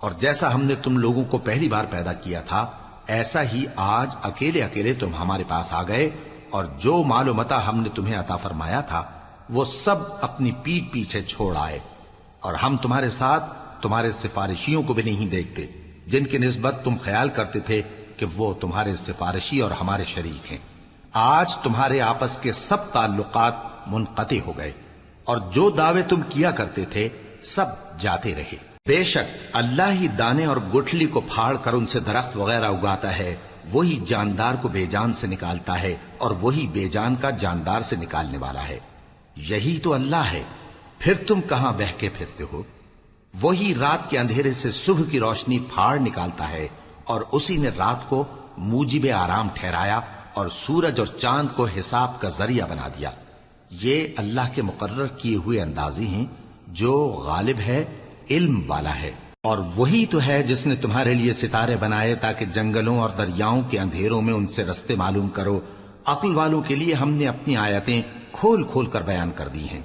اور جیسا ہم نے تم لوگوں کو پہلی بار پیدا کیا تھا ایسا ہی آج اکیلے اکیلے تم ہمارے پاس آ گئے، اور جو مال و متاع ہم نے تمہیں عطا فرمایا تھا وہ سب اپنی پیٹھ پیچھے چھوڑ آئے، اور ہم تمہارے ساتھ تمہارے سفارشیوں کو بھی نہیں دیکھتے جن کی نسبت تم خیال کرتے تھے کہ وہ تمہارے سفارشی اور ہمارے شریک ہیں۔ آج تمہارے آپس کے سب تعلقات منقطع ہو گئے، اور جو دعوے تم کیا کرتے تھے سب جاتے رہے۔ بے شک اللہ ہی دانے اور گٹھلی کو پھاڑ کر ان سے درخت وغیرہ اگاتا ہے، وہی جاندار کو بے جان سے نکالتا ہے اور وہی بے جان کا جاندار سے نکالنے والا ہے۔ یہی تو اللہ ہے، پھر تم کہاں بہکے پھرتے ہو؟ وہی رات کے اندھیرے سے صبح کی روشنی پھاڑ نکالتا ہے، اور اسی نے رات کو موجب آرام ٹھہرایا اور سورج اور چاند کو حساب کا ذریعہ بنا دیا۔ یہ اللہ کے مقرر کیے ہوئے اندازے ہیں، جو غالب ہے، علم والا ہے۔ اور وہی تو ہے جس نے تمہارے لیے ستارے بنائے تاکہ جنگلوں اور دریاؤں کے اندھیروں میں ان سے رستے معلوم کرو۔ عقل والوں کے لیے ہم نے اپنی آیتیں کھول کھول کر بیان کر دی ہیں۔